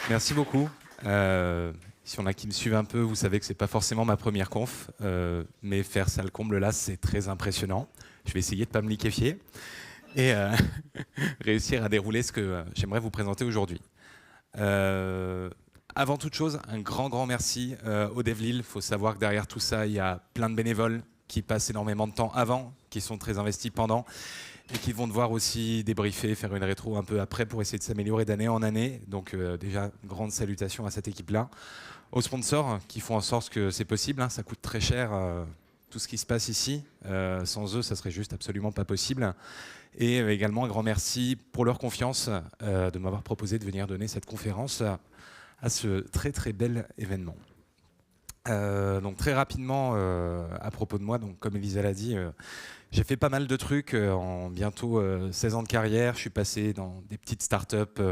Merci beaucoup. Si on a qui me suivent un peu, vous savez que c'est pas forcément ma première conf, mais faire ça le comble là, c'est très impressionnant. Je vais essayer de pas me liquéfier et réussir à dérouler ce que j'aimerais vous présenter aujourd'hui. Euh, Avant toute chose, un grand merci au DevLille. Il faut savoir que derrière tout ça, il y a plein de bénévoles qui passent énormément de temps avant, qui sont très investis pendant, et qui vont devoir aussi débriefer, faire une rétro un peu après pour essayer de s'améliorer d'année en année. Donc déjà, grande salutation à cette équipe-là. Aux sponsors qui font en sorte que c'est possible, hein, ça coûte très cher tout ce qui se passe ici. Sans eux, ça serait juste absolument pas possible. Et également un grand merci pour leur confiance de m'avoir proposé de venir donner cette conférence à ce très bel événement. Donc très rapidement à propos de moi, donc comme Elisa l'a dit, j'ai fait pas mal de trucs en bientôt 16 ans de carrière. Je suis passé dans des petites startups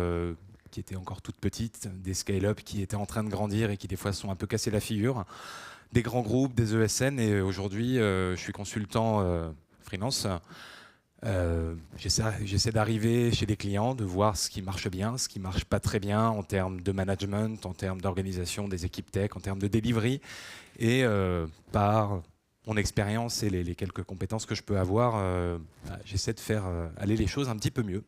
qui étaient encore toutes petites, des scale-up qui étaient en train de grandir et qui des fois se sont un peu cassés la figure, des grands groupes, des ESN, et aujourd'hui je suis consultant freelance. J'essaie d'arriver chez des clients, de voir ce qui marche bien, ce qui marche pas très bien en termes de management, en termes d'organisation des équipes tech, en termes de delivery, et par mon expérience et les quelques compétences que je peux avoir, j'essaie de faire aller les choses un petit peu mieux.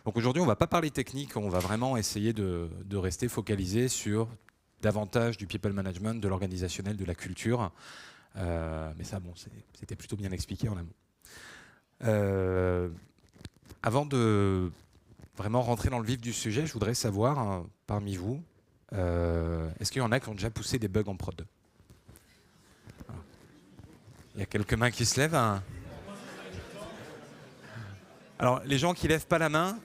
Donc aujourd'hui, on ne va pas parler technique, on va vraiment essayer de rester focalisé sur davantage du people management, de l'organisationnel, de la culture. Mais ça, bon, c'était plutôt bien expliqué en amont. Avant de vraiment rentrer dans le vif du sujet, je voudrais savoir, parmi vous, est-ce qu'il y en a qui ont déjà poussé des bugs en prod? Il y a quelques mains qui se lèvent, hein. Alors, les gens qui lèvent pas la main,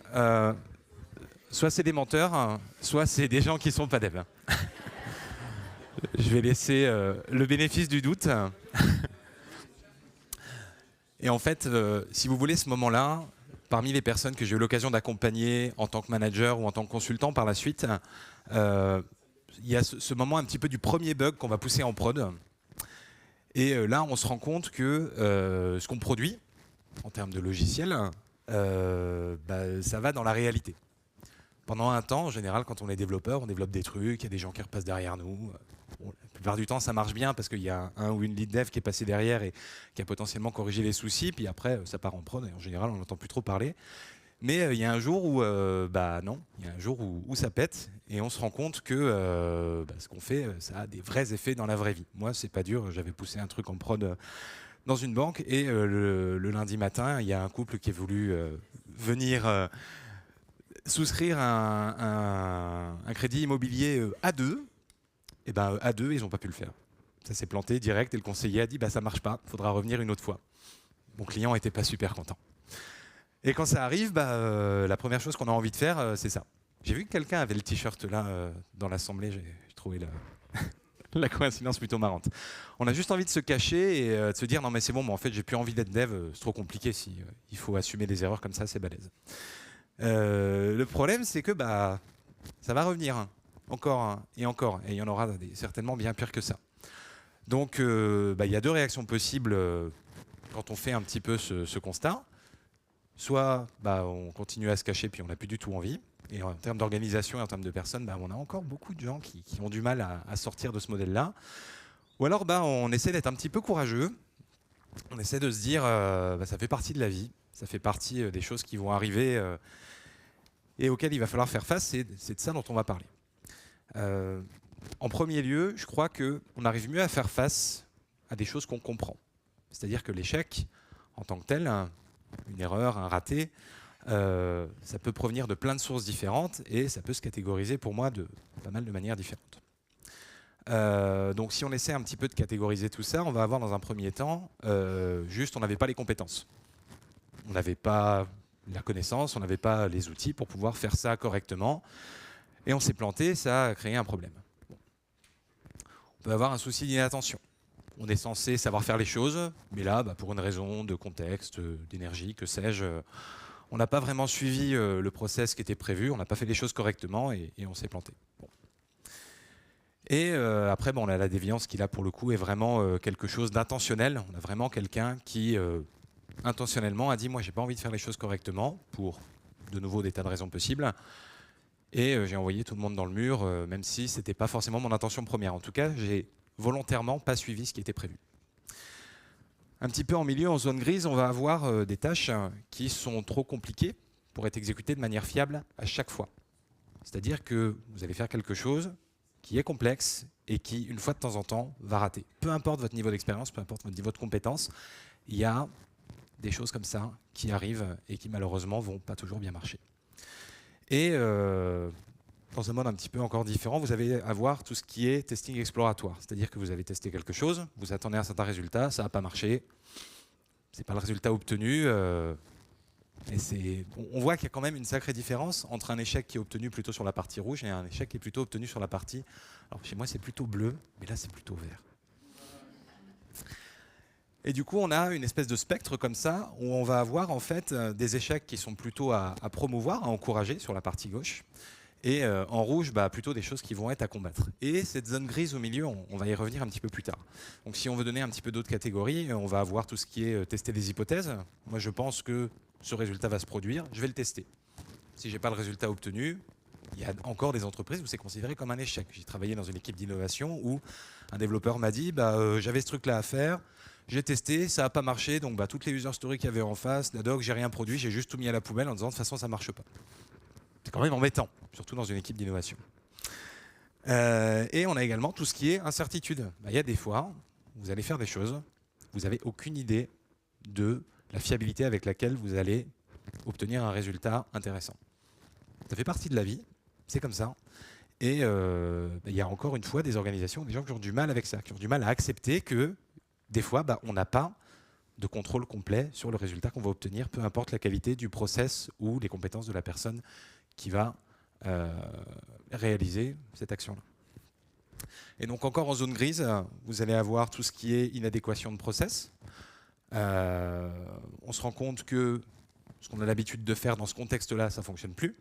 soit c'est des menteurs, soit c'est des gens qui sont pas devs. Je vais laisser le bénéfice du doute. Et en fait, si vous voulez, ce moment-là, parmi les personnes que j'ai eu l'occasion d'accompagner en tant que manager ou en tant que consultant par la suite, il y a ce moment un petit peu du premier bug qu'on va pousser en prod. Et là, on se rend compte que ce qu'on produit, en termes de logiciel, ça va dans la réalité. Pendant un temps, en général, quand on est développeur, on développe des trucs, il y a des gens qui repassent derrière nous. Bon, la plupart du temps, ça marche bien parce qu'il y a un ou une lead dev qui est passé derrière et qui a potentiellement corrigé les soucis. Puis après, ça part en prod et en général, on n'entend plus trop parler. Mais il y a un jour où, non, il y a un jour où ça pète et on se rend compte que ce qu'on fait, ça a des vrais effets dans la vraie vie. Moi, c'est pas dur. J'avais poussé un truc en prod dans une banque et le lundi matin, il y a un couple qui a voulu venir souscrire un crédit immobilier à deux. Et ben à deux, ils n'ont pas pu le faire. Ça s'est planté direct et le conseiller a dit ça marche pas, il faudra revenir une autre fois. Mon client n'était pas super content. Et quand ça arrive, la première chose qu'on a envie de faire, c'est ça. J'ai vu que quelqu'un avait le t-shirt là dans l'assemblée, j'ai trouvé la coïncidence plutôt marrante. On a juste envie de se cacher et de se dire non mais c'est bon, en fait j'ai plus envie d'être dev, c'est trop compliqué si il faut assumer des erreurs comme ça, c'est balèze. Le problème c'est que ça va revenir encore et encore, et il y en aura certainement bien pire que ça. Donc il y a deux réactions possibles quand on fait un petit peu ce constat. Soit on continue à se cacher puis on n'a plus du tout envie. Et en termes d'organisation et en termes de personnes, on a encore beaucoup de gens qui ont du mal à sortir de ce modèle-là. Ou alors on essaie d'être un petit peu courageux. On essaie de se dire ça fait partie de la vie, ça fait partie des choses qui vont arriver et auxquelles il va falloir faire face. C'est de ça dont on va parler. En premier lieu, je crois qu'on arrive mieux à faire face à des choses qu'on comprend. C'est-à-dire que l'échec, en tant que tel, une erreur, un raté, ça peut provenir de plein de sources différentes et ça peut se catégoriser pour moi de pas mal de manières différentes. Donc si on essaie un petit peu de catégoriser tout ça, on va avoir dans un premier temps, juste on n'avait pas les compétences. On n'avait pas la connaissance, on n'avait pas les outils pour pouvoir faire ça correctement. Et on s'est planté, ça a créé un problème. Bon. On peut avoir un souci d'inattention. On est censé savoir faire les choses, mais là, pour une raison de contexte, d'énergie, que sais-je, on n'a pas vraiment suivi le process qui était prévu, on n'a pas fait les choses correctement et on s'est planté. Bon. Et après, on a la déviance qui, là, pour le coup, est vraiment quelque chose d'intentionnel. On a vraiment quelqu'un qui, intentionnellement, a dit « moi, j'ai pas envie de faire les choses correctement, pour de nouveau des tas de raisons possibles ». Et j'ai envoyé tout le monde dans le mur, même si ce n'était pas forcément mon intention première. En tout cas, j'ai volontairement pas suivi ce qui était prévu. Un petit peu en milieu, en zone grise, on va avoir des tâches qui sont trop compliquées pour être exécutées de manière fiable à chaque fois. C'est-à-dire que vous allez faire quelque chose qui est complexe et qui, une fois de temps en temps, va rater. Peu importe votre niveau d'expérience, peu importe votre niveau de compétence, il y a des choses comme ça qui arrivent et qui malheureusement vont pas toujours bien marcher. Et dans un mode un petit peu encore différent, vous allez avoir tout ce qui est testing exploratoire. C'est-à-dire que vous avez testé quelque chose, vous attendez un certain résultat, ça n'a pas marché, c'est pas le résultat obtenu. Et on voit qu'il y a quand même une sacrée différence entre un échec qui est obtenu plutôt sur la partie rouge et un échec qui est plutôt obtenu sur la partie... Alors chez moi c'est plutôt bleu, mais là c'est plutôt vert. Et du coup on a une espèce de spectre comme ça, où on va avoir en fait des échecs qui sont plutôt à promouvoir, à encourager sur la partie gauche, et en rouge plutôt des choses qui vont être à combattre. Et cette zone grise au milieu, on va y revenir un petit peu plus tard. Donc si on veut donner un petit peu d'autres catégories, on va avoir tout ce qui est tester des hypothèses. Moi je pense que ce résultat va se produire, je vais le tester. Si je n'ai pas le résultat obtenu, il y a encore des entreprises où c'est considéré comme un échec. J'ai travaillé dans une équipe d'innovation où un développeur m'a dit j'avais ce truc-là à faire, j'ai testé, ça n'a pas marché, donc toutes les user stories qu'il y avait en face, la doc, j'ai rien produit, j'ai juste tout mis à la poubelle en disant de toute façon ça ne marche pas. C'est quand même embêtant, surtout dans une équipe d'innovation. Et on a également tout ce qui est incertitude. Il y a des fois, vous allez faire des choses, vous n'avez aucune idée de la fiabilité avec laquelle vous allez obtenir un résultat intéressant. Ça fait partie de la vie, c'est comme ça. Et il y a encore une fois des organisations, des gens qui ont du mal avec ça, qui ont du mal à accepter que des fois, on n'a pas de contrôle complet sur le résultat qu'on va obtenir, peu importe la qualité du process ou les compétences de la personne qui va réaliser cette action-là. Et donc encore en zone grise, vous allez avoir tout ce qui est inadéquation de process. On se rend compte que ce qu'on a l'habitude de faire dans ce contexte-là, ça ne fonctionne plus.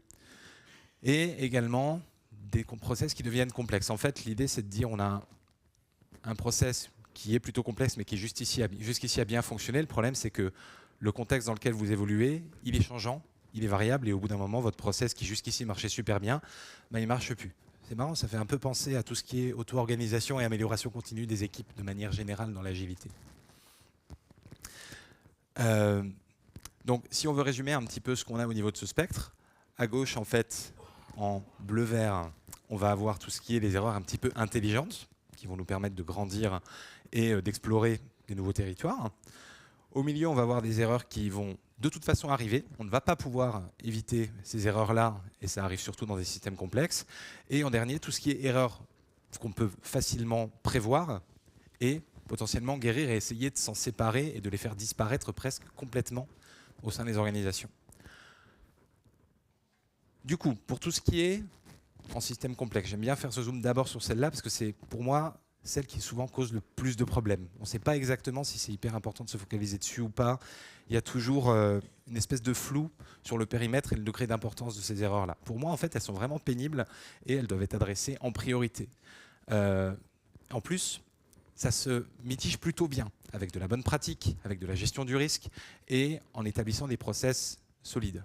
Et également des process qui deviennent complexes. En fait, l'idée, c'est de dire on a un process qui est plutôt complexe, mais qui jusqu'ici a bien fonctionné. Le problème, c'est que le contexte dans lequel vous évoluez, il est changeant, il est variable, et au bout d'un moment, votre process qui jusqu'ici marchait super bien, il ne marche plus. C'est marrant, ça fait un peu penser à tout ce qui est auto-organisation et amélioration continue des équipes de manière générale dans l'agilité. Donc, si on veut résumer un petit peu ce qu'on a au niveau de ce spectre, à gauche, en fait, en bleu-vert, on va avoir tout ce qui est les erreurs un petit peu intelligentes, qui vont nous permettre de grandir et d'explorer des nouveaux territoires. Au milieu, on va avoir des erreurs qui vont de toute façon arriver. On ne va pas pouvoir éviter ces erreurs-là, et ça arrive surtout dans des systèmes complexes. Et en dernier, tout ce qui est erreur qu'on peut facilement prévoir et potentiellement guérir et essayer de s'en séparer et de les faire disparaître presque complètement au sein des organisations. Du coup, pour tout ce qui est en système complexe, j'aime bien faire ce zoom d'abord sur celle-là parce que c'est pour moi celle qui souvent cause le plus de problèmes. On ne sait pas exactement si c'est hyper important de se focaliser dessus ou pas. Il y a toujours une espèce de flou sur le périmètre et le degré d'importance de ces erreurs-là. Pour moi, en fait, elles sont vraiment pénibles et elles doivent être adressées en priorité. En plus, ça se mitige plutôt bien avec de la bonne pratique, avec de la gestion du risque et en établissant des process solides.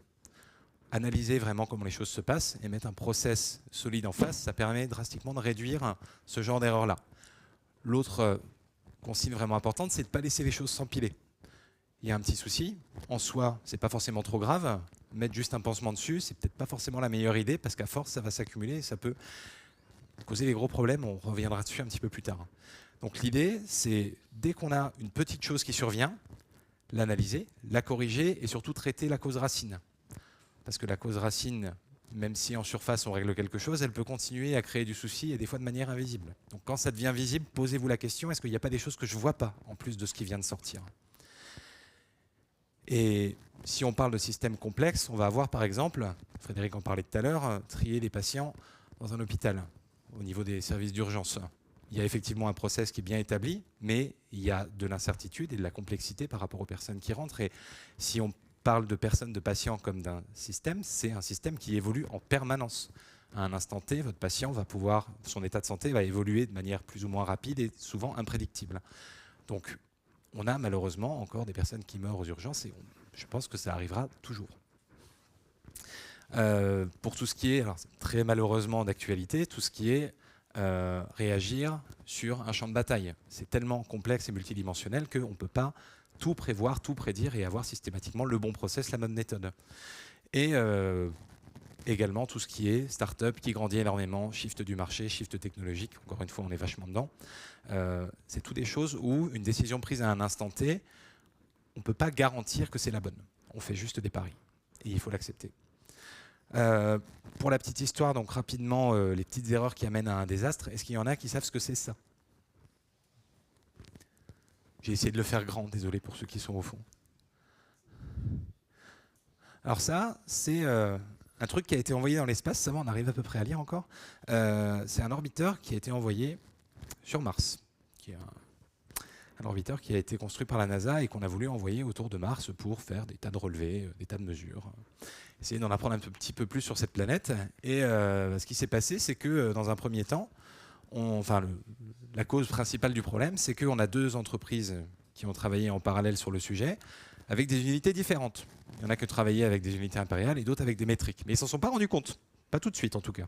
Analyser vraiment comment les choses se passent et mettre un process solide en face, ça permet drastiquement de réduire ce genre d'erreur-là. L'autre consigne vraiment importante, c'est de ne pas laisser les choses s'empiler. Il y a un petit souci, en soi, c'est pas forcément trop grave. Mettre juste un pansement dessus, c'est peut-être pas forcément la meilleure idée parce qu'à force, ça va s'accumuler et ça peut causer des gros problèmes. On reviendra dessus un petit peu plus tard. Donc l'idée, c'est dès qu'on a une petite chose qui survient, l'analyser, la corriger et surtout traiter la cause racine. Parce que la cause racine, même si en surface on règle quelque chose, elle peut continuer à créer du souci et des fois de manière invisible. Donc quand ça devient visible, posez-vous la question, est-ce qu'il n'y a pas des choses que je ne vois pas en plus de ce qui vient de sortir? Et si on parle de systèmes complexes, on va avoir par exemple, Frédéric en parlait tout à l'heure, trier les patients dans un hôpital au niveau des services d'urgence. Il y a effectivement un process qui est bien établi, mais il y a de l'incertitude et de la complexité par rapport aux personnes qui rentrent. Et si on parle de personnes, de patients comme d'un système, c'est un système qui évolue en permanence. À un instant T, votre patient va pouvoir, son état de santé va évoluer de manière plus ou moins rapide et souvent imprédictible. Donc, on a malheureusement encore des personnes qui meurent aux urgences et je pense que ça arrivera toujours. Pour tout ce qui est, alors c'est très malheureusement d'actualité, tout ce qui est réagir sur un champ de bataille. C'est tellement complexe et multidimensionnel qu'on ne peut pas tout prévoir, tout prédire et avoir systématiquement le bon process, la bonne méthode. Et également tout ce qui est start-up qui grandit énormément, shift du marché, shift technologique, encore une fois on est vachement dedans. C'est toutes des choses où une décision prise à un instant T, on ne peut pas garantir que c'est la bonne. On fait juste des paris et il faut l'accepter. Pour la petite histoire, donc rapidement, les petites erreurs qui amènent à un désastre, est-ce qu'il y en a qui savent ce que c'est ça? J'ai essayé de le faire grand, désolé pour ceux qui sont au fond. Alors ça, c'est un truc qui a été envoyé dans l'espace, ça va, on arrive à peu près à lire encore. C'est un orbiteur qui a été envoyé sur Mars, qui est un orbiteur qui a été construit par la NASA et qu'on a voulu envoyer autour de Mars pour faire des tas de relevés, des tas de mesures. Essayer d'en apprendre un petit peu plus sur cette planète. Et ce qui s'est passé, c'est que dans un premier temps, la cause principale du problème, c'est qu'on a deux entreprises qui ont travaillé en parallèle sur le sujet, avec des unités différentes. Il y en a qui travaillaient avec des unités impériales et d'autres avec des métriques. Mais ils ne s'en sont pas rendus compte. Pas tout de suite, en tout cas.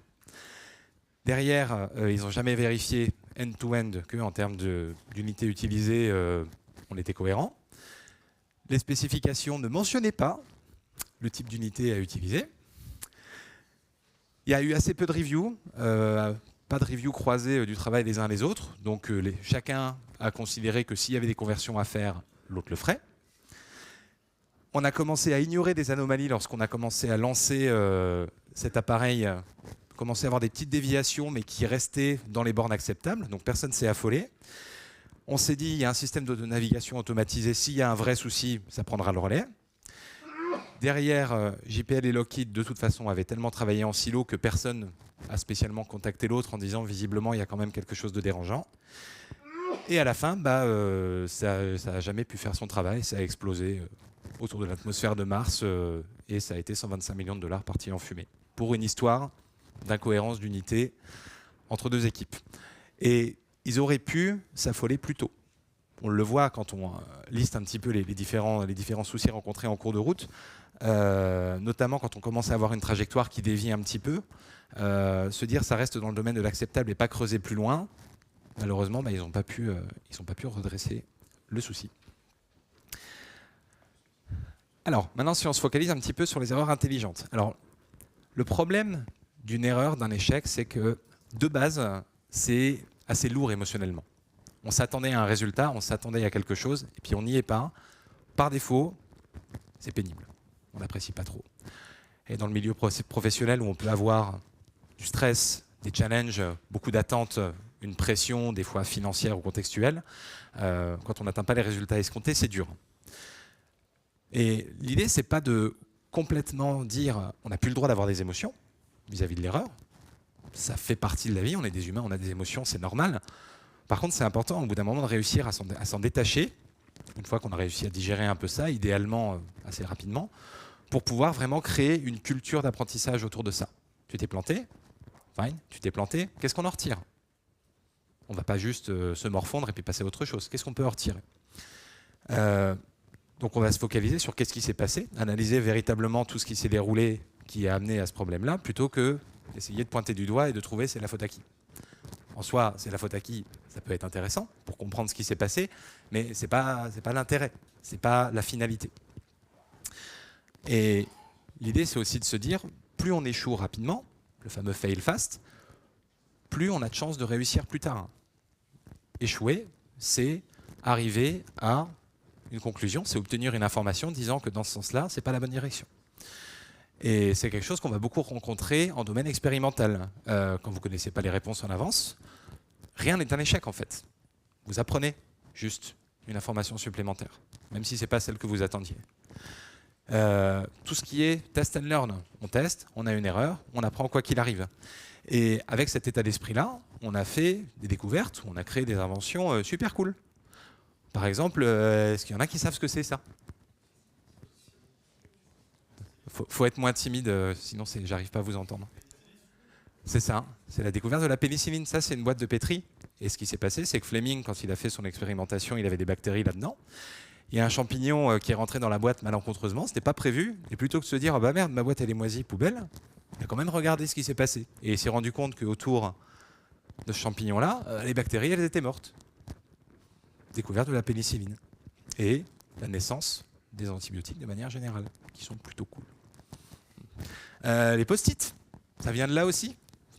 Derrière, ils n'ont jamais vérifié end-to-end qu'en termes d'unités utilisées, on était cohérent. Les spécifications ne mentionnaient pas le type d'unité à utiliser. Il y a eu assez peu de reviews, pas de reviews croisées du travail des uns les autres. Donc chacun a considéré que s'il y avait des conversions à faire, l'autre le ferait. On a commencé à ignorer des anomalies lorsqu'on a commencé à lancer cet appareil, commencé à avoir des petites déviations, mais qui restaient dans les bornes acceptables. Donc personne ne s'est affolé. On s'est dit, il y a un système de navigation automatisé. S'il y a un vrai souci, ça prendra le relais. Derrière, JPL et Lockheed, de toute façon, avaient tellement travaillé en silo que personne n'a spécialement contacté l'autre en disant, visiblement, il y a quand même quelque chose de dérangeant. Et à la fin, ça n'a jamais pu faire son travail. Ça a explosé autour de l'atmosphère de Mars et ça a été 125 millions de dollars partis en fumée. Pour une histoire d'incohérence d'unité entre deux équipes. Et ils auraient pu s'affoler plus tôt. On le voit quand on liste un petit peu les différents soucis rencontrés en cours de route, notamment quand on commence à avoir une trajectoire qui dévie un petit peu, se dire ça reste dans le domaine de l'acceptable et pas creuser plus loin, malheureusement ils n'ont pas pu redresser le souci. Alors maintenant si on se focalise un petit peu sur les erreurs intelligentes. Alors le problème d'une erreur, d'un échec, c'est que de base c'est assez lourd émotionnellement. On s'attendait à un résultat, on s'attendait à quelque chose, et puis on n'y est pas. Par défaut, c'est pénible. On n'apprécie pas trop. Et dans le milieu professionnel où on peut avoir du stress, des challenges, beaucoup d'attentes, une pression, des fois financière ou contextuelle, quand on n'atteint pas les résultats escomptés, c'est dur. Et l'idée, c'est pas de complètement dire on n'a plus le droit d'avoir des émotions vis-à-vis de l'erreur. Ça fait partie de la vie, on est des humains, on a des émotions, c'est normal. Par contre, c'est important au bout d'un moment de réussir à s'en détacher, une fois qu'on a réussi à digérer un peu ça, idéalement assez rapidement, pour pouvoir vraiment créer une culture d'apprentissage autour de ça. Tu t'es planté, fine, tu t'es planté, qu'est-ce qu'on en retire? On ne va pas juste se morfondre et puis passer à autre chose. Qu'est-ce qu'on peut en retirer? Donc on va se focaliser sur qu'est-ce qui s'est passé, analyser véritablement tout ce qui s'est déroulé qui a amené à ce problème-là, plutôt que d'essayer de pointer du doigt et de trouver c'est la faute à qui. En soi, c'est la faute à qui, ça peut être intéressant pour comprendre ce qui s'est passé, mais c'est pas l'intérêt, c'est pas la finalité. Et l'idée, c'est aussi de se dire, plus on échoue rapidement, le fameux fail fast, plus on a de chances de réussir plus tard. Échouer, c'est arriver à une conclusion, c'est obtenir une information disant que dans ce sens-là, c'est pas la bonne direction. Et c'est quelque chose qu'on va beaucoup rencontrer en domaine expérimental. Quand vous ne connaissez pas les réponses en avance, rien n'est un échec en fait. Vous apprenez juste une information supplémentaire, même si ce n'est pas celle que vous attendiez. Tout ce qui est test and learn, on teste, on a une erreur, on apprend quoi qu'il arrive. Et avec cet état d'esprit-là, on a fait des découvertes, on a créé des inventions super cool. Par exemple, est-ce qu'il y en a qui savent ce que c'est ça ? Faut être moins timide, sinon j'arrive pas à vous entendre. C'est ça, c'est la découverte de la pénicilline. Ça, c'est une boîte de pétri. Et ce qui s'est passé, c'est que Fleming, quand il a fait son expérimentation, il avait des bactéries là-dedans. Il y a un champignon qui est rentré dans la boîte malencontreusement, c'était pas prévu. Et plutôt que de se dire, oh bah merde, ma boîte elle est moisie, poubelle, Il a quand même regardé ce qui s'est passé. Et il s'est rendu compte qu'autour de ce champignon-là, les bactéries, elles étaient mortes. Découverte de la pénicilline. Et la naissance des antibiotiques de manière générale, qui sont plutôt cool. Les post-it, ça vient de là aussi.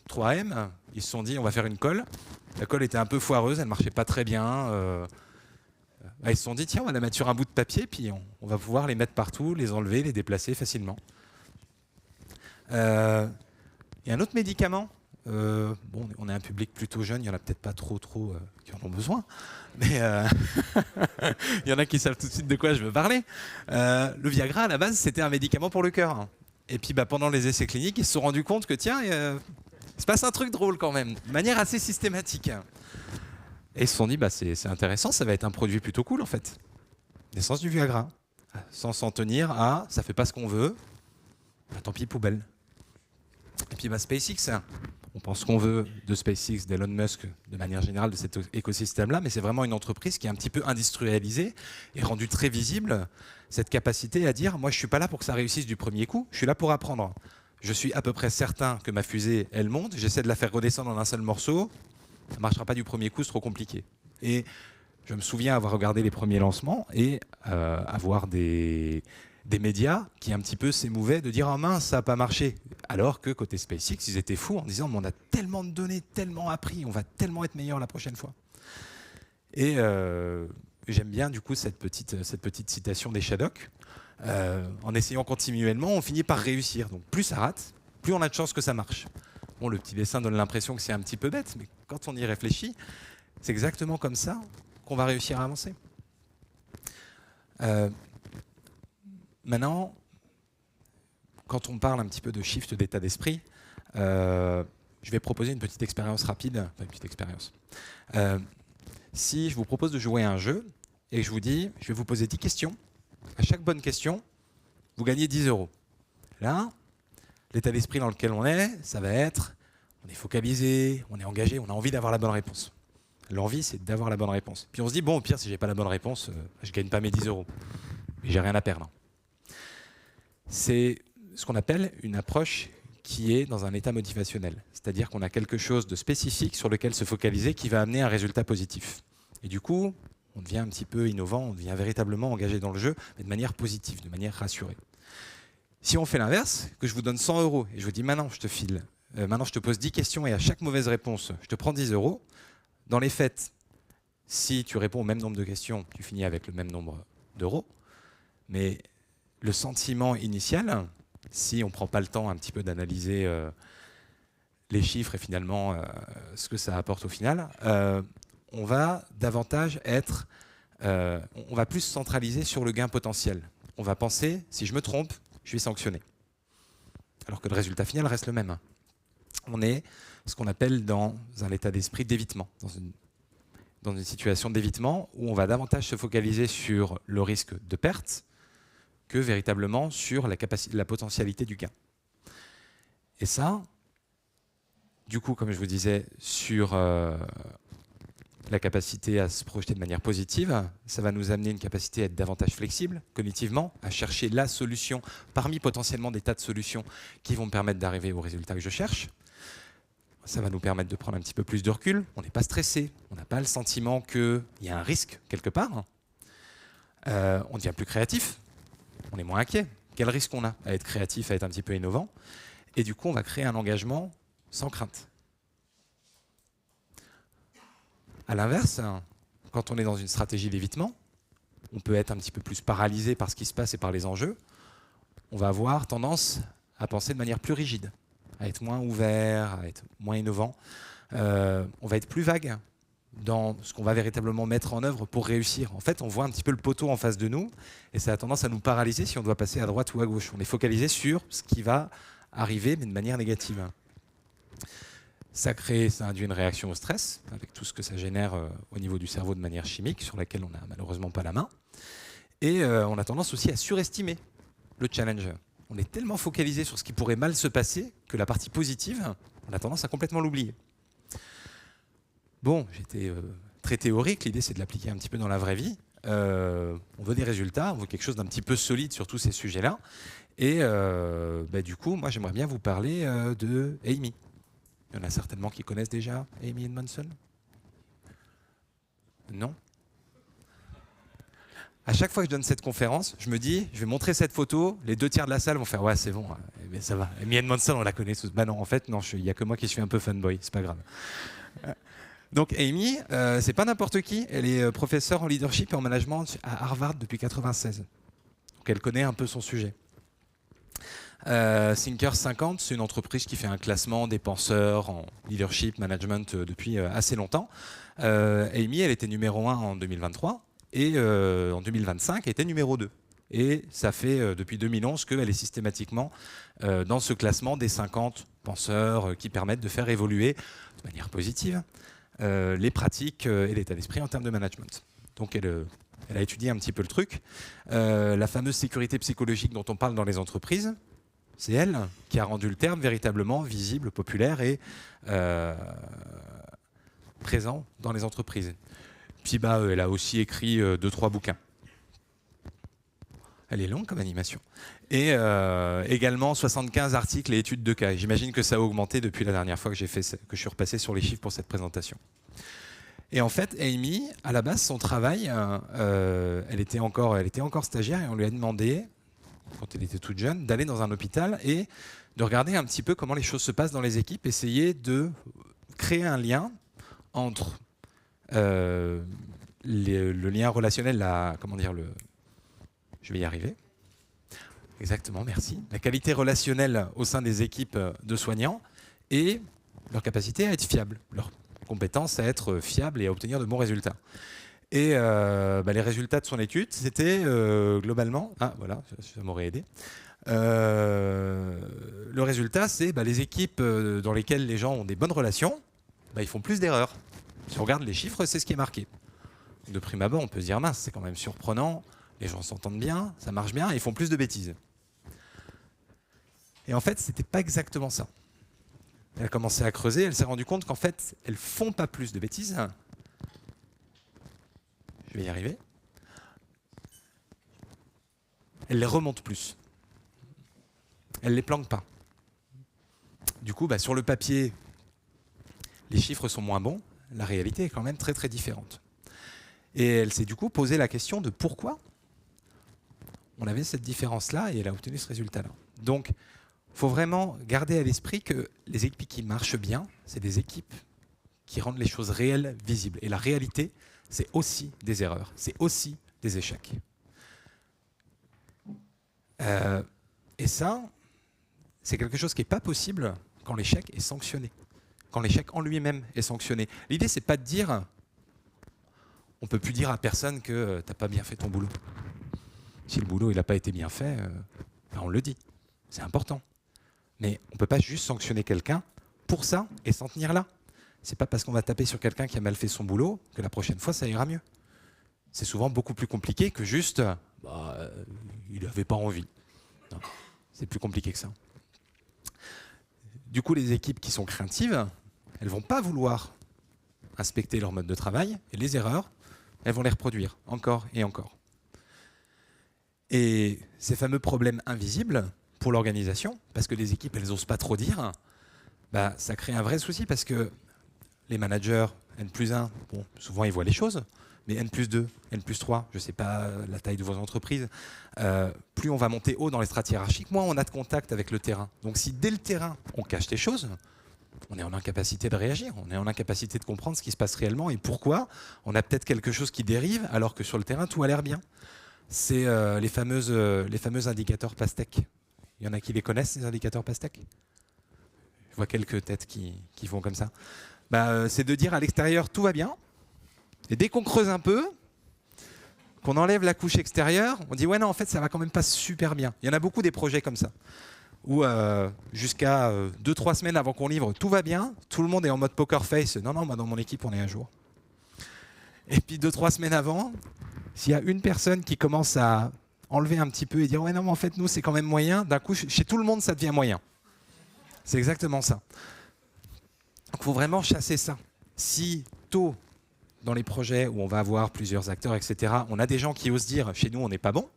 3M, ils se sont dit on va faire une colle. La colle était un peu foireuse, elle ne marchait pas très bien. Ils se sont dit tiens, on va la mettre sur un bout de papier, puis on va pouvoir les mettre partout, les enlever, les déplacer facilement. Il y a un autre médicament. Bon, on est un public plutôt jeune, il n'y en a peut-être pas trop qui en ont besoin, mais il y en a qui savent tout de suite de quoi je veux parler. Le Viagra, à la base, c'était un médicament pour le cœur. Et puis pendant les essais cliniques, ils se sont rendus compte que tiens, il se passe un truc drôle quand même, de manière assez systématique. Et ils se sont dit, c'est intéressant, ça va être un produit plutôt cool en fait. Naissance du Viagra. Sans s'en tenir à, ça fait pas ce qu'on veut, tant pis, poubelle. Et puis SpaceX, on pense qu'on veut de SpaceX, d'Elon Musk, de manière générale de cet écosystème-là, mais c'est vraiment une entreprise qui est un petit peu industrialisée et rendue très visible, cette capacité à dire, moi je suis pas là pour que ça réussisse du premier coup, je suis là pour apprendre. Je suis à peu près certain que ma fusée, elle monte, j'essaie de la faire redescendre en un seul morceau, ça ne marchera pas du premier coup, c'est trop compliqué. Et je me souviens avoir regardé les premiers lancements et avoir des médias qui un petit peu s'émouvaient de dire « Ah mince, ça n'a pas marché ». Alors que côté SpaceX, ils étaient fous en disant « On a tellement de données, tellement appris, on va tellement être meilleur la prochaine fois ». Et j'aime bien du coup cette petite citation des Shadocks. En essayant continuellement, on finit par réussir. Donc plus ça rate, plus on a de chances que ça marche. Bon, le petit dessin donne l'impression que c'est un petit peu bête, mais quand on y réfléchit, c'est exactement comme ça qu'on va réussir à avancer. Maintenant, quand on parle un petit peu de shift d'état d'esprit, je vais proposer une petite expérience rapide. Enfin, une petite expérience. Si je vous propose de jouer à un jeu et je vous dis, je vais vous poser 10 questions. À chaque bonne question, vous gagnez 10 €. Là, l'état d'esprit dans lequel on est, ça va être, on est focalisé, on est engagé, on a envie d'avoir la bonne réponse. L'envie, c'est d'avoir la bonne réponse. Puis on se dit, bon, au pire, si j'ai pas la bonne réponse, je ne gagne pas mes 10 €. Mais j'ai rien à perdre. C'est ce qu'on appelle une approche qui est dans un état motivationnel. C'est-à-dire qu'on a quelque chose de spécifique sur lequel se focaliser qui va amener un résultat positif. Et du coup, on devient un petit peu innovant, on devient véritablement engagé dans le jeu, mais de manière positive, de manière rassurée. Si on fait l'inverse, que je vous donne 100 € et je vous dis maintenant je te file, maintenant je te pose 10 questions et à chaque mauvaise réponse, je te prends 10 €, dans les faits, si tu réponds au même nombre de questions, tu finis avec le même nombre d'euros, mais le sentiment initial, si on ne prend pas le temps un petit peu d'analyser les chiffres et finalement ce que ça apporte au final, on va davantage être, on va plus centraliser sur le gain potentiel. On va penser, si je me trompe, je suis sanctionné. Alors que le résultat final reste le même. On est ce qu'on appelle dans un état d'esprit d'évitement, dans une situation d'évitement où on va davantage se focaliser sur le risque de perte que véritablement sur la potentialité du gain. Et ça, du coup, comme je vous disais, sur la capacité à se projeter de manière positive, ça va nous amener une capacité à être davantage flexible cognitivement, à chercher la solution parmi potentiellement des tas de solutions qui vont me permettre d'arriver au résultat que je cherche. Ça va nous permettre de prendre un petit peu plus de recul. On n'est pas stressé, on n'a pas le sentiment qu'il y a un risque quelque part. On devient plus créatif, on est moins inquiet. Quel risque on a à être créatif, à être un petit peu innovant? Et du coup, on va créer un engagement sans crainte. À l'inverse, quand on est dans une stratégie d'évitement, on peut être un petit peu plus paralysé par ce qui se passe et par les enjeux. On va avoir tendance à penser de manière plus rigide, à être moins ouvert, à être moins innovant. On va être plus vague dans ce qu'on va véritablement mettre en œuvre pour réussir. En fait, on voit un petit peu le poteau en face de nous et ça a tendance à nous paralyser si on doit passer à droite ou à gauche. On est focalisé sur ce qui va arriver, mais de manière négative. Ça induit une réaction au stress, avec tout ce que ça génère au niveau du cerveau de manière chimique, sur laquelle on n'a malheureusement pas la main. Et on a tendance aussi à surestimer le challenge. On est tellement focalisé sur ce qui pourrait mal se passer que la partie positive, on a tendance à complètement l'oublier. Bon, j'étais très théorique, l'idée c'est de l'appliquer un petit peu dans la vraie vie. On veut des résultats, on veut quelque chose d'un petit peu solide sur tous ces sujets-là. Et du coup, moi, j'aimerais bien vous parler de Amy. Il y en a certainement qui connaissent déjà Amy Edmondson. Non? À chaque fois que je donne cette conférence, je me dis, je vais montrer cette photo, les 2 tiers de la salle vont faire ouais, c'est bon, mais ça va. Amy Edmondson, on la connaît tous. Bah non, en fait, non, il n'y a que moi qui suis un peu fanboy, c'est pas grave. Donc Amy, c'est pas n'importe qui. Elle est professeure en leadership et en management à Harvard depuis 1996. Donc elle connaît un peu son sujet. Thinkers 50, c'est une entreprise qui fait un classement des penseurs en leadership, management depuis assez longtemps. Amy, elle était numéro 1 en 2023 et en 2025, elle était numéro 2. Et ça fait depuis 2011 qu'elle est systématiquement dans ce classement des 50 penseurs qui permettent de faire évoluer de manière positive les pratiques et l'état d'esprit en termes de management. Donc elle a étudié un petit peu le truc. La fameuse sécurité psychologique dont on parle dans les entreprises, c'est elle qui a rendu le terme véritablement visible, populaire et présent dans les entreprises. Puis elle a aussi écrit 2-3 bouquins. Elle est longue comme animation. Et également 75 articles et études de cas. J'imagine que ça a augmenté depuis la dernière fois que je suis repassé sur les chiffres pour cette présentation. Et en fait, Amy, à la base, son travail, elle était encore stagiaire et on lui a demandé, quand elle était toute jeune, d'aller dans un hôpital et de regarder un petit peu comment les choses se passent dans les équipes, essayer de créer un lien entre le lien relationnel, je vais y arriver. Exactement, merci. La qualité relationnelle au sein des équipes de soignants et leur capacité à être fiable, leur compétence à être fiable et à obtenir de bons résultats. Et les résultats de son étude, c'était globalement... Ah, voilà, ça m'aurait aidé. Le résultat, c'est les équipes dans lesquelles les gens ont des bonnes relations, ils font plus d'erreurs. Si on regarde les chiffres, c'est ce qui est marqué. De prime abord, on peut se dire, mince, c'est quand même surprenant, les gens s'entendent bien, ça marche bien, et ils font plus de bêtises. Et en fait, c'était pas exactement ça. Elle a commencé à creuser, elle s'est rendue compte qu'en fait, elles font pas plus de bêtises. Je vais y arriver. Elles les remontent plus. Elles les planquent pas. Du coup, sur le papier, les chiffres sont moins bons. La réalité est quand même très très différente. Et elle s'est du coup posé la question de pourquoi on avait cette différence-là et elle a obtenu ce résultat-là. Donc, il faut vraiment garder à l'esprit que les équipes qui marchent bien, c'est des équipes qui rendent les choses réelles, visibles. Et la réalité, c'est aussi des erreurs, c'est aussi des échecs. Et ça, c'est quelque chose qui n'est pas possible quand l'échec est sanctionné, quand l'échec en lui-même est sanctionné. L'idée, c'est pas de dire, on peut plus dire à personne que tu n'as pas bien fait ton boulot. Si le boulot n'a pas été bien fait, on le dit, c'est important. Mais on ne peut pas juste sanctionner quelqu'un pour ça et s'en tenir là. C'est pas parce qu'on va taper sur quelqu'un qui a mal fait son boulot que la prochaine fois ça ira mieux. C'est souvent beaucoup plus compliqué que juste il n'avait pas envie. C'est plus compliqué que ça. Du coup, les équipes qui sont craintives, elles ne vont pas vouloir inspecter leur mode de travail et les erreurs, elles vont les reproduire encore et encore. Et ces fameux problèmes invisibles pour l'organisation, parce que les équipes, elles n'osent pas trop dire, ça crée un vrai souci parce que les managers, N+1, bon, souvent ils voient les choses, mais N+2, N+3, je ne sais pas la taille de vos entreprises, plus on va monter haut dans les strates hiérarchiques, moins on a de contact avec le terrain. Donc si dès le terrain, on cache les choses, on est en incapacité de réagir, on est en incapacité de comprendre ce qui se passe réellement et pourquoi on a peut-être quelque chose qui dérive alors que sur le terrain, tout a l'air bien. C'est les fameux indicateurs PASTEC. Il y en a qui les connaissent, ces indicateurs PASTEC? Je vois quelques têtes qui font comme ça. C'est de dire à l'extérieur, tout va bien. Et dès qu'on creuse un peu, qu'on enlève la couche extérieure, on dit, ouais, non, en fait, ça va quand même pas super bien. Il y en a beaucoup des projets comme ça. Où jusqu'à 2-3 semaines avant qu'on livre, tout va bien. Tout le monde est en mode poker face. Non, moi, dans mon équipe, on est à jour. Et puis 2-3 semaines avant, s'il y a une personne qui commence à enlever un petit peu et dire ouais non mais en fait nous c'est quand même moyen, d'un coup chez tout le monde ça devient moyen. C'est exactement ça. Donc il faut vraiment chasser ça. Si tôt dans les projets où on va avoir plusieurs acteurs, etc., on a des gens qui osent dire chez nous on n'est pas bon,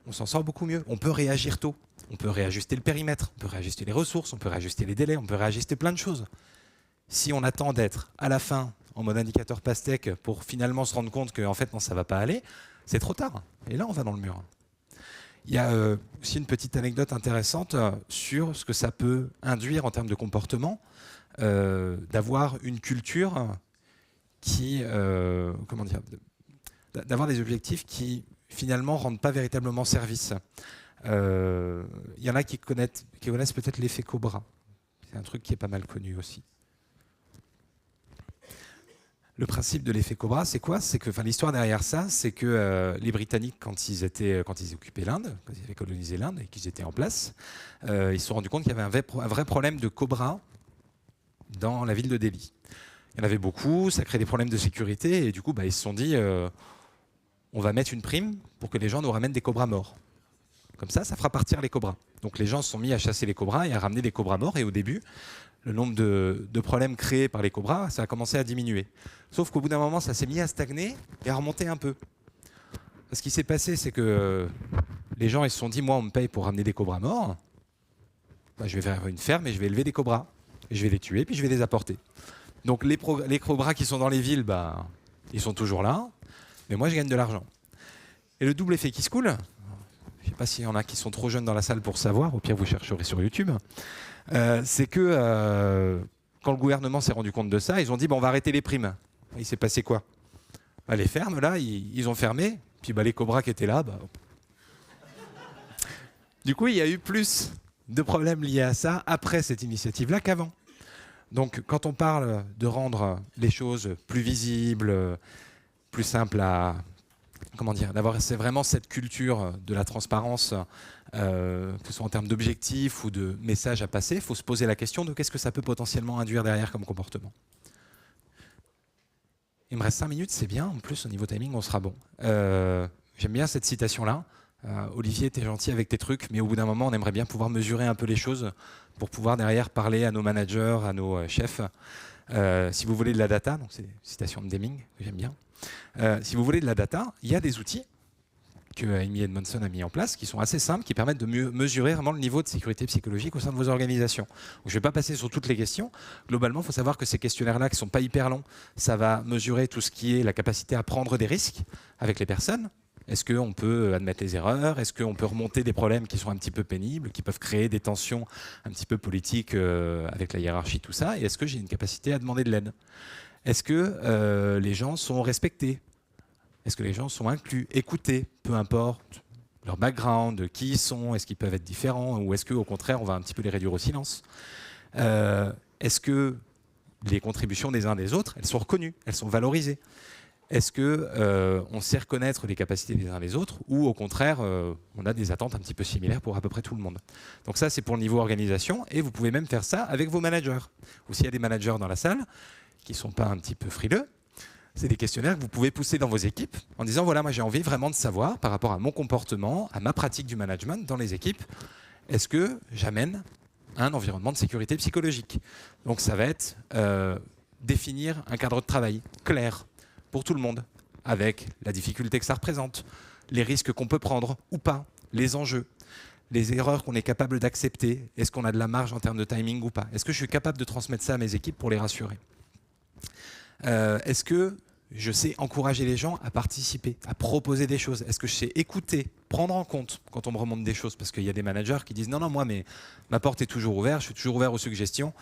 on s'en sort beaucoup mieux. On peut réagir tôt. On peut réajuster le périmètre, on peut réajuster les ressources, on peut réajuster les délais, on peut réajuster plein de choses. Si on attend d'être à la fin en mode indicateur pastèque pour finalement se rendre compte que en fait non, ça ne va pas aller, c'est trop tard. Et là, on va dans le mur. Il y a aussi une petite anecdote intéressante sur ce que ça peut induire en termes de comportement, d'avoir une culture qui, comment dire, d'avoir des objectifs qui finalement rendent pas véritablement service. Il y en a qui connaissent peut-être l'effet Cobra. C'est un truc qui est pas mal connu aussi. Le principe de l'effet Cobra, c'est quoi? C'est que, l'histoire derrière ça, c'est que les Britanniques, quand ils occupaient l'Inde, quand ils avaient colonisé l'Inde et qu'ils étaient en place, ils se sont rendus compte qu'il y avait un vrai problème de Cobra dans la ville de Delhi. Il y en avait beaucoup, ça crée des problèmes de sécurité, et du coup, ils se sont dit, on va mettre une prime pour que les gens nous ramènent des cobras morts. Comme ça fera partir les cobras. Donc les gens se sont mis à chasser les cobras et à ramener des cobras morts, et au début, le nombre de problèmes créés par les cobras, ça a commencé à diminuer. Sauf qu'au bout d'un moment, ça s'est mis à stagner et à remonter un peu. Ce qui s'est passé, c'est que les gens ils se sont dit, moi, on me paye pour ramener des cobras morts, je vais faire une ferme et je vais élever des cobras. Et je vais les tuer, puis je vais les apporter. Donc les cobras qui sont dans les villes, ils sont toujours là, mais moi, je gagne de l'argent. Et le double effet qui se coule, je ne sais pas s'il y en a qui sont trop jeunes dans la salle pour savoir, au pire, vous chercherez sur YouTube, c'est que quand le gouvernement s'est rendu compte de ça, ils ont dit, on va arrêter les primes. Il s'est passé quoi? Les fermes, là, ils ont fermé, puis les cobras qui étaient là, Du coup, il y a eu plus de problèmes liés à ça après cette initiative-là qu'avant. Donc, quand on parle de rendre les choses plus visibles, plus simples à... Comment dire, d'avoir vraiment cette culture de la transparence, que ce soit en termes d'objectifs ou de messages à passer, il faut se poser la question de qu'est-ce que ça peut potentiellement induire derrière comme comportement. Il me reste 5 minutes, c'est bien. En plus, au niveau timing, on sera bon. J'aime bien cette citation-là. Olivier, t'es gentil avec tes trucs, mais au bout d'un moment, on aimerait bien pouvoir mesurer un peu les choses pour pouvoir derrière parler à nos managers, à nos chefs. Si vous voulez de la data, donc c'est une citation de Deming que j'aime bien. Si vous voulez de la data, il y a des outils que Amy Edmondson a mis en place, qui sont assez simples, qui permettent de mesurer vraiment le niveau de sécurité psychologique au sein de vos organisations. Donc, je ne vais pas passer sur toutes les questions. Globalement, il faut savoir que ces questionnaires-là, qui ne sont pas hyper longs, ça va mesurer tout ce qui est la capacité à prendre des risques avec les personnes. Est-ce qu'on peut admettre les erreurs? Est-ce qu'on peut remonter des problèmes qui sont un petit peu pénibles, qui peuvent créer des tensions un petit peu politiques avec la hiérarchie, tout ça? Et est-ce que j'ai une capacité à demander de l'aide? Est-ce que les gens sont respectés? Est-ce que les gens sont inclus, écoutés, peu importe leur background, qui ils sont, est-ce qu'ils peuvent être différents, ou est-ce qu'au contraire, on va un petit peu les réduire au silence? Est-ce que les contributions des uns des autres, elles sont reconnues, elles sont valorisées? Est-ce qu'on sait reconnaître les capacités des uns des autres, ou au contraire, on a des attentes un petit peu similaires pour à peu près tout le monde? Donc ça, c'est pour le niveau organisation, et vous pouvez même faire ça avec vos managers. Ou s'il y a des managers dans la salle qui ne sont pas un petit peu frileux, c'est des questionnaires que vous pouvez pousser dans vos équipes en disant, voilà, moi j'ai envie vraiment de savoir, par rapport à mon comportement, à ma pratique du management dans les équipes, est-ce que j'amène un environnement de sécurité psychologique? Donc ça va être définir un cadre de travail clair pour tout le monde, avec la difficulté que ça représente, les risques qu'on peut prendre ou pas, les enjeux, les erreurs qu'on est capable d'accepter, est-ce qu'on a de la marge en termes de timing ou pas? Est-ce que je suis capable de transmettre ça à mes équipes pour les rassurer? Est-ce que je sais encourager les gens à participer, à proposer des choses? Est-ce que je sais écouter, prendre en compte quand on me remonte des choses? Parce qu'il y a des managers qui disent non, moi, mais ma porte est toujours ouverte, je suis toujours ouvert aux suggestions,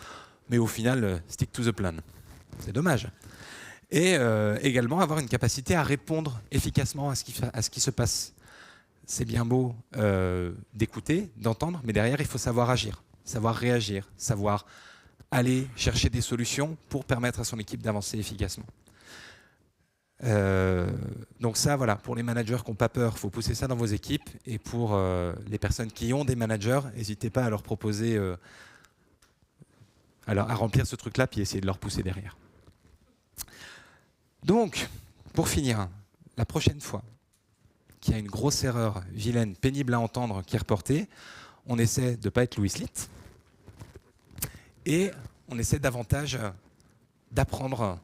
mais au final, stick to the plan. C'est dommage. Et également avoir une capacité à répondre efficacement à ce qui se passe. C'est bien beau d'écouter, d'entendre, mais derrière, il faut savoir agir, savoir réagir, savoir aller chercher des solutions pour permettre à son équipe d'avancer efficacement. Donc ça, voilà, pour les managers qui n'ont pas peur, il faut pousser ça dans vos équipes. Et pour les personnes qui ont des managers, n'hésitez pas à leur proposer, à remplir ce truc-là, puis essayer de leur pousser derrière. Donc, pour finir, la prochaine fois qu'il y a une grosse erreur vilaine, pénible à entendre, qui est reportée, on essaie de ne pas être Louis Litt, et on essaie davantage d'apprendre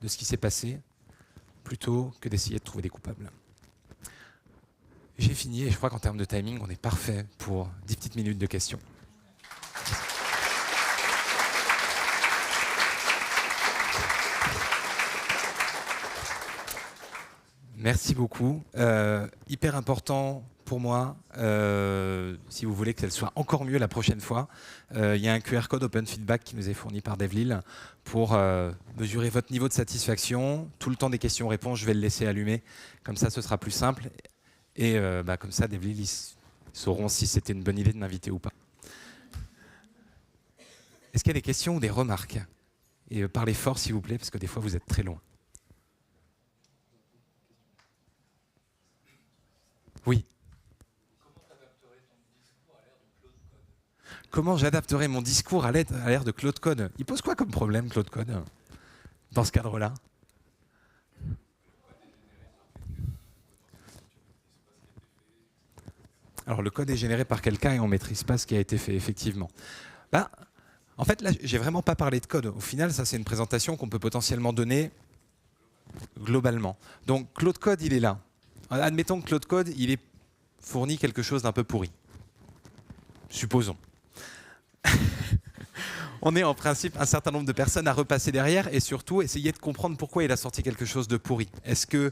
de ce qui s'est passé plutôt que d'essayer de trouver des coupables. J'ai fini et je crois qu'en termes de timing, on est parfait pour 10 petites minutes de questions. Merci beaucoup. Hyper important pour moi, si vous voulez que ça soit encore mieux la prochaine fois, il y a un QR code Open Feedback qui nous est fourni par Devlil pour mesurer votre niveau de satisfaction. Tout le temps des questions-réponses, je vais le laisser allumer. Comme ça, ce sera plus simple. Et comme ça, Devlil, ils sauront si c'était une bonne idée de m'inviter ou pas. Est-ce qu'il y a des questions ou des remarques? Et parlez fort, s'il vous plaît, parce que des fois, vous êtes très loin. Oui. Comment j'adapterai mon discours à l'ère de Claude Code? Il pose quoi comme problème, Claude Code, dans ce cadre-là? Alors, le code est généré par quelqu'un et on ne maîtrise pas ce qui a été fait, effectivement. En fait, là, j'ai vraiment pas parlé de code. Au final, ça, c'est une présentation qu'on peut potentiellement donner globalement. Donc, Claude Code, il est là. Admettons que Claude Code, il ait fourni quelque chose d'un peu pourri. Supposons. On est en principe un certain nombre de personnes à repasser derrière et surtout essayer de comprendre pourquoi il a sorti quelque chose de pourri. Est-ce que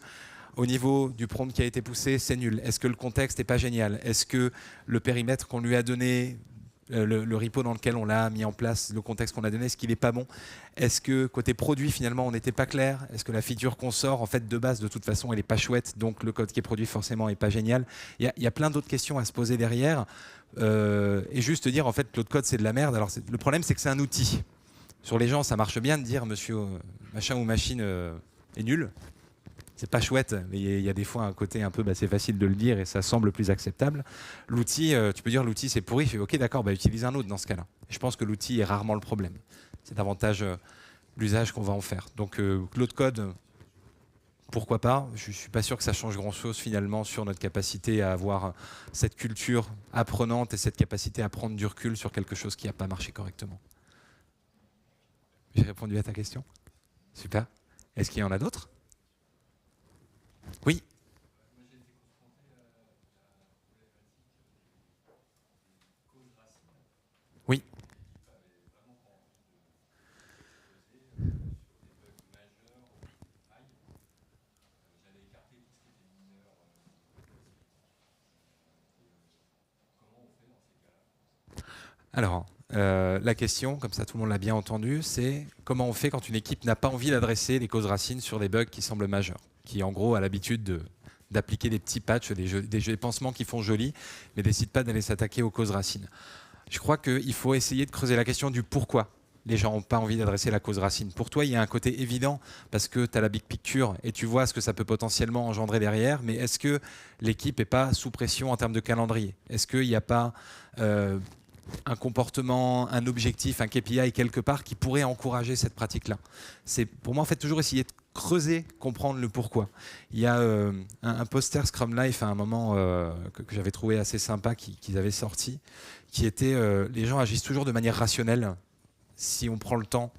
au niveau du prompt qui a été poussé, c'est nul? Est-ce que le contexte n'est pas génial? Est-ce que le périmètre qu'on lui a donné, le repo dans lequel on l'a mis en place, le contexte qu'on a donné, est-ce qu'il n'est pas bon? Est-ce que côté produit, finalement, on n'était pas clair? Est-ce que la feature qu'on sort, en fait, de base, de toute façon, elle n'est pas chouette, donc le code qui est produit, forcément, n'est pas génial? Il y a plein d'autres questions à se poser derrière. Et juste dire, en fait, que l'autre code, c'est de la merde. Alors, le problème, c'est que c'est un outil. Sur les gens, ça marche bien de dire, monsieur machin ou machine est nul. C'est pas chouette, mais il y a des fois un côté un peu, c'est facile de le dire et ça semble plus acceptable. L'outil, tu peux dire l'outil c'est pourri, je fais ok d'accord, utilise un autre dans ce cas-là. Je pense que l'outil est rarement le problème. C'est davantage l'usage qu'on va en faire. Donc Claude Code, pourquoi pas? Je suis pas sûr que ça change grand-chose finalement sur notre capacité à avoir cette culture apprenante et cette capacité à prendre du recul sur quelque chose qui n'a pas marché correctement. J'ai répondu à ta question? Super. Est-ce qu'il y en a d'autres? Oui. Oui. Alors, la question, comme ça tout le monde l'a bien entendu, c'est comment on fait quand une équipe n'a pas envie d'adresser les causes racines sur des bugs qui semblent majeurs, qui en gros a l'habitude d'appliquer des petits patchs, des pansements qui font joli, mais décide pas d'aller s'attaquer aux causes racines. Je crois qu'il faut essayer de creuser la question du pourquoi les gens n'ont pas envie d'adresser la cause racine. Pour toi, il y a un côté évident parce que tu as la big picture et tu vois ce que ça peut potentiellement engendrer derrière, mais est-ce que l'équipe n'est pas sous pression en termes de calendrier? Est-ce qu'il n'y a pas un comportement, un objectif, un KPI quelque part qui pourrait encourager cette pratique-là? C'est pour moi en fait toujours essayer de creuser, comprendre le pourquoi. Il y a un poster Scrum Life à un moment que j'avais trouvé assez sympa qu'ils avaient sorti, qui était les gens agissent toujours de manière rationnelle si on prend le temps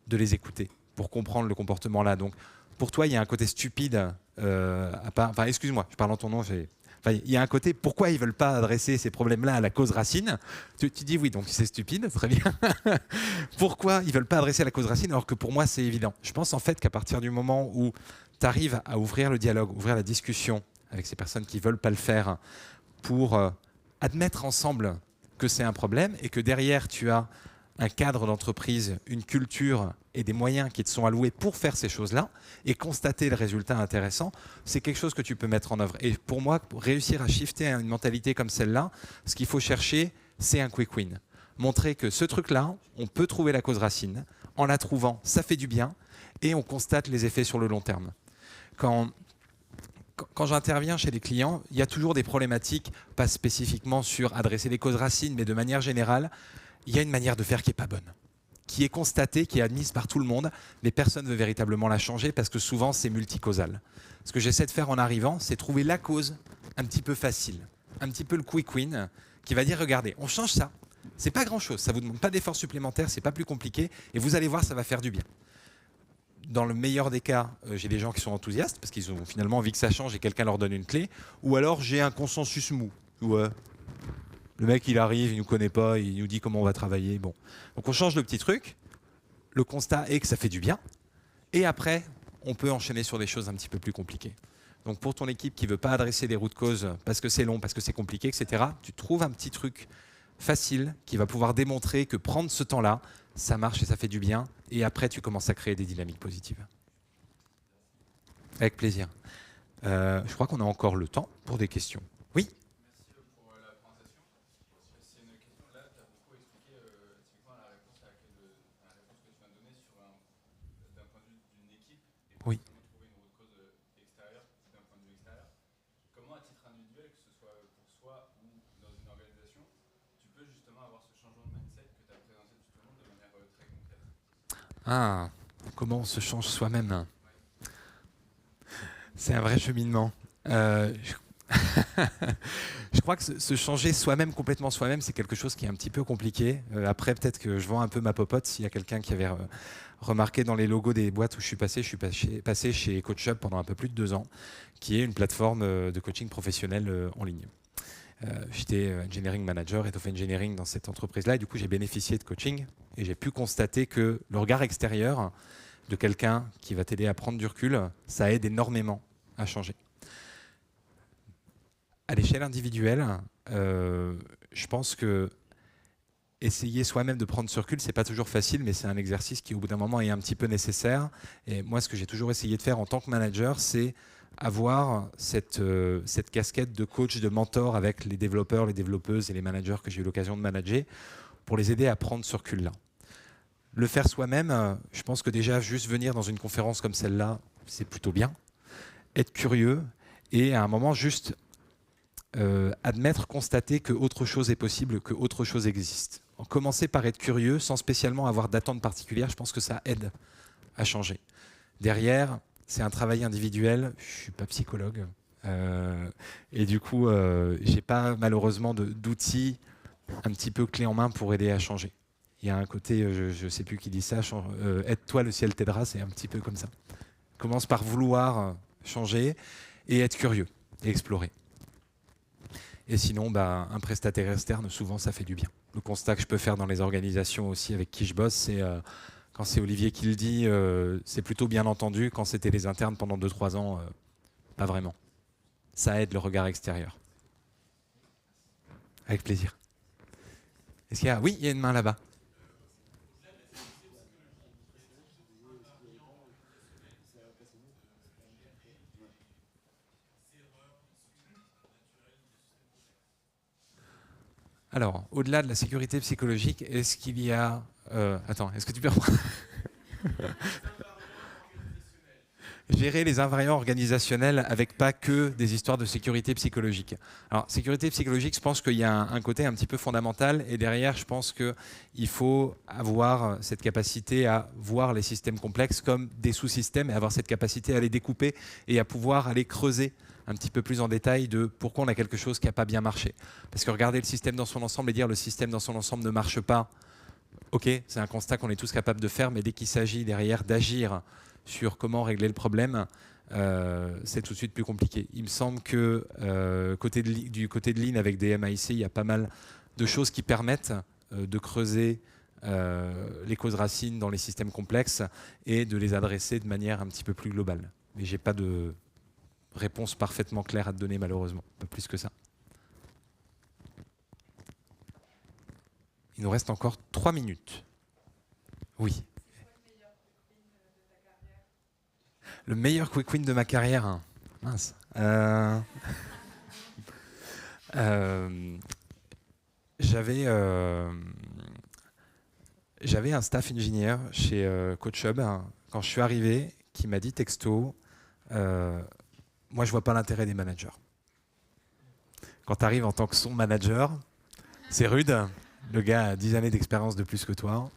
de les écouter pour comprendre le comportement là. Donc pour toi il y a un côté stupide, enfin excuse-moi, je parle en ton nom, il y a un côté, pourquoi ils ne veulent pas adresser ces problèmes-là à la cause racine? Tu dis oui, donc c'est stupide, très bien. Pourquoi ils ne veulent pas adresser à la cause racine alors que pour moi c'est évident? Je pense en fait qu'à partir du moment où tu arrives à ouvrir le dialogue, ouvrir la discussion avec ces personnes qui ne veulent pas le faire pour admettre ensemble que c'est un problème et que derrière tu as un cadre d'entreprise, une culture et des moyens qui te sont alloués pour faire ces choses-là et constater le résultat intéressant, c'est quelque chose que tu peux mettre en œuvre. Et pour moi, pour réussir à shifter à une mentalité comme celle-là, ce qu'il faut chercher, c'est un quick win. Montrer que ce truc-là, on peut trouver la cause racine. En la trouvant, ça fait du bien et on constate les effets sur le long terme. Quand j'interviens chez des clients, il y a toujours des problématiques, pas spécifiquement sur adresser les causes racines, mais de manière générale, il y a une manière de faire qui n'est pas bonne, qui est constatée, qui est admise par tout le monde, mais personne ne veut véritablement la changer parce que souvent c'est multicausal. Ce que j'essaie de faire en arrivant, c'est trouver la cause un petit peu facile, un petit peu le quick win, qui va dire regardez, on change ça, c'est pas grand-chose, ça vous demande pas d'efforts supplémentaires, c'est pas plus compliqué, et vous allez voir, ça va faire du bien. dans le meilleur des cas, j'ai des gens qui sont enthousiastes parce qu'ils ont finalement envie que ça change et quelqu'un leur donne une clé. Ou alors j'ai un consensus mou. Ouais. Le mec, il arrive, il nous connaît pas, il nous dit comment on va travailler. Bon. Donc on change le petit truc. Le constat est que ça fait du bien. Et après, on peut enchaîner sur des choses un petit peu plus compliquées. Donc pour ton équipe qui ne veut pas adresser des routes causes parce que c'est long, parce que c'est compliqué, etc., tu trouves un petit truc facile qui va pouvoir démontrer que prendre ce temps-là, ça marche et ça fait du bien. Et après, tu commences à créer des dynamiques positives. Avec plaisir. Je crois qu'on a encore le temps pour des questions. Oui. Merci pour la présentation. C'est une question, là, tu as beaucoup expliqué typiquement la réponse que tu viens de donner d'un point de vue d'une équipe et Oui. potentiellement trouver une route cause extérieure d'un point de vue extérieur. Comment, à titre individuel, que ce soit pour soi ou dans une organisation, tu peux justement avoir ce changement de mindset que tu as présenté tout au long de manière très concrète? Ah, comment on se change soi-même? C'est un vrai cheminement. Je crois que se changer soi-même, complètement soi-même, c'est quelque chose qui est un petit peu compliqué. Après, peut-être que je vends un peu ma popote. S'il y a quelqu'un qui avait remarqué dans les logos des boîtes où je suis passé chez CoachUp pendant un peu plus de 2 ans, qui est une plateforme de coaching professionnel en ligne. J'étais engineering manager, head of engineering dans cette entreprise-là, et du coup, j'ai bénéficié de coaching et j'ai pu constater que le regard extérieur de quelqu'un qui va t'aider à prendre du recul, ça aide énormément à changer. À l'échelle individuelle, je pense que essayer soi-même de prendre ce recul, c'est pas toujours facile, mais c'est un exercice qui, au bout d'un moment, est un petit peu nécessaire. Et moi, ce que j'ai toujours essayé de faire en tant que manager, c'est avoir cette casquette de coach, de mentor avec les développeurs, les développeuses et les managers que j'ai eu l'occasion de manager pour les aider à prendre ce recul-là. Le faire soi-même, je pense que déjà, juste venir dans une conférence comme celle-là, c'est plutôt bien. Être curieux et à un moment, juste admettre, constater que autre chose est possible, que autre chose existe. Commencer par être curieux sans spécialement avoir d'attente particulière, je pense que ça aide à changer. Derrière, c'est un travail individuel, je ne suis pas psychologue, et du coup, je n'ai pas malheureusement d'outils un petit peu clés en main pour aider à changer. Il y a un côté, je ne sais plus qui dit ça, aide-toi, le ciel t'aidera, c'est un petit peu comme ça. Commence par vouloir changer et être curieux et explorer. Et sinon, un prestataire externe, souvent, ça fait du bien. Le constat que je peux faire dans les organisations aussi avec qui je bosse, c'est quand c'est Olivier qui le dit, c'est plutôt bien entendu. Quand c'était les internes pendant 2-3 ans, pas vraiment. Ça aide le regard extérieur. Avec plaisir. Est-ce qu'il y a... Oui, il y a une main là-bas. Alors, au-delà de la sécurité psychologique, est-ce qu'il y a... attends, est-ce que tu peux reprendre? Gérer les invariants organisationnels avec pas que des histoires de sécurité psychologique. Alors, sécurité psychologique, je pense qu'il y a un côté un petit peu fondamental et derrière, je pense qu'il faut avoir cette capacité à voir les systèmes complexes comme des sous-systèmes et avoir cette capacité à les découper et à pouvoir aller creuser un petit peu plus en détail de pourquoi on a quelque chose qui n'a pas bien marché. Parce que regarder le système dans son ensemble et dire le système dans son ensemble ne marche pas, ok, c'est un constat qu'on est tous capables de faire, mais dès qu'il s'agit derrière d'agir sur comment régler le problème, c'est tout de suite plus compliqué. Il me semble que du côté de Lean avec des MIC, il y a pas mal de choses qui permettent de creuser les causes racines dans les systèmes complexes et de les adresser de manière un petit peu plus globale. Mais je n'ai pas de réponse parfaitement claire à te donner malheureusement, pas plus que ça. Il nous reste encore 3 minutes. Oui. Le meilleur quick win de ma carrière. Mince. J'avais un staff engineer chez CoachHub quand je suis arrivé qui m'a dit texto moi je vois pas l'intérêt des managers. Quand tu arrives en tant que son manager, c'est rude. Le gars a 10 années d'expérience de plus que toi.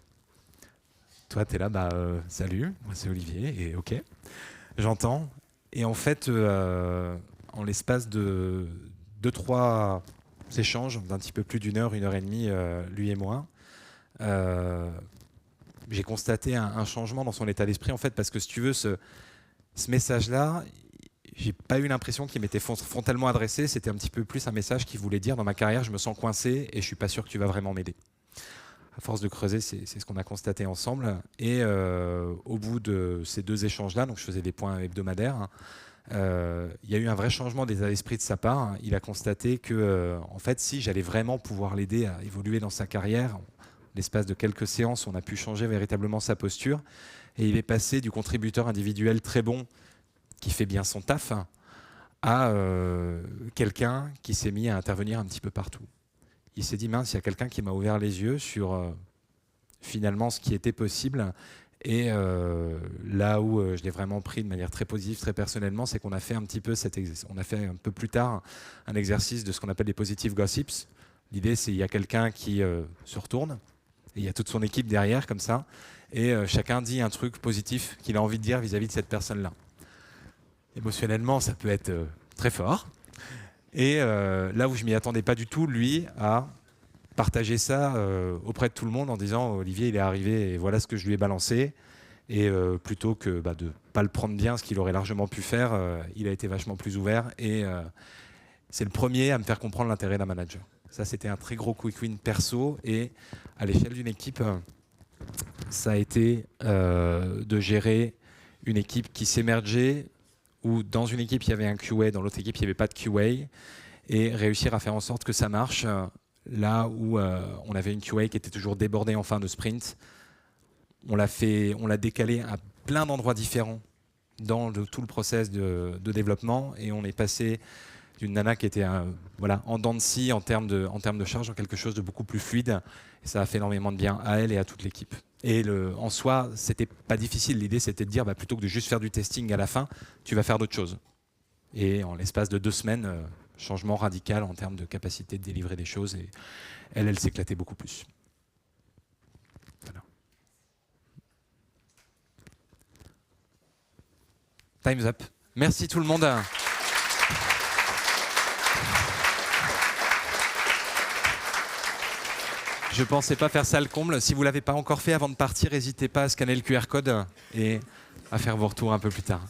Toi, tu es là, salut, moi c'est Olivier, et ok, j'entends. Et en fait, en l'espace de 2-3 échanges d'un petit peu plus d'1 heure, 1 heure et demie, lui et moi, j'ai constaté un changement dans son état d'esprit, en fait, parce que si tu veux, ce message-là, j'ai pas eu l'impression qu'il m'était frontalement adressé. C'était un petit peu plus un message qui voulait dire, dans ma carrière, je me sens coincé et je suis pas sûr que tu vas vraiment m'aider. À force de creuser, c'est ce qu'on a constaté ensemble. Et au bout de ces 2 échanges-là, donc je faisais des points hebdomadaires, il y a eu un vrai changement d'état d'esprit de sa part. Il a constaté que, en fait, si j'allais vraiment pouvoir l'aider à évoluer dans sa carrière, l'espace de quelques séances, on a pu changer véritablement sa posture. Et il est passé du contributeur individuel très bon, qui fait bien son taf, à quelqu'un qui s'est mis à intervenir un petit peu partout. Il s'est dit, mince, il y a quelqu'un qui m'a ouvert les yeux sur finalement ce qui était possible. Et là où je l'ai vraiment pris de manière très positive, très personnellement, c'est qu'on a fait un petit peu on a fait un peu plus tard un exercice de ce qu'on appelle des positive gossips. L'idée, c'est qu'il y a quelqu'un qui se retourne, et il y a toute son équipe derrière, comme ça, et chacun dit un truc positif qu'il a envie de dire vis-à-vis de cette personne-là. Émotionnellement, ça peut être très fort. Et là où je m'y attendais pas du tout, lui a partagé ça auprès de tout le monde en disant Olivier, il est arrivé et voilà ce que je lui ai balancé. Et plutôt que de pas le prendre bien, ce qu'il aurait largement pu faire, il a été vachement plus ouvert. Et c'est le premier à me faire comprendre l'intérêt d'un manager. Ça, c'était un très gros quick win perso. Et à l'échelle d'une équipe, ça a été de gérer une équipe qui s'émergeait, où dans une équipe, il y avait un QA, dans l'autre équipe, il n'y avait pas de QA, et réussir à faire en sorte que ça marche. Là où on avait une QA qui était toujours débordée en fin de sprint, on l'a décalé à plein d'endroits différents dans tout le process de développement, et on est passé d'une nana qui était en dents de scie en termes de charge en quelque chose de beaucoup plus fluide, et ça a fait énormément de bien à elle et à toute l'équipe. Et en soi, c'était pas difficile. L'idée, c'était de dire, plutôt que de juste faire du testing à la fin, tu vas faire d'autres choses. Et en l'espace de 2 semaines, changement radical en termes de capacité de délivrer des choses. Et elle s'éclatait beaucoup plus. Voilà. Time's up. Merci tout le monde. Je ne pensais pas faire ça le comble. Si vous ne l'avez pas encore fait avant de partir, n'hésitez pas à scanner le QR code et à faire vos retours un peu plus tard.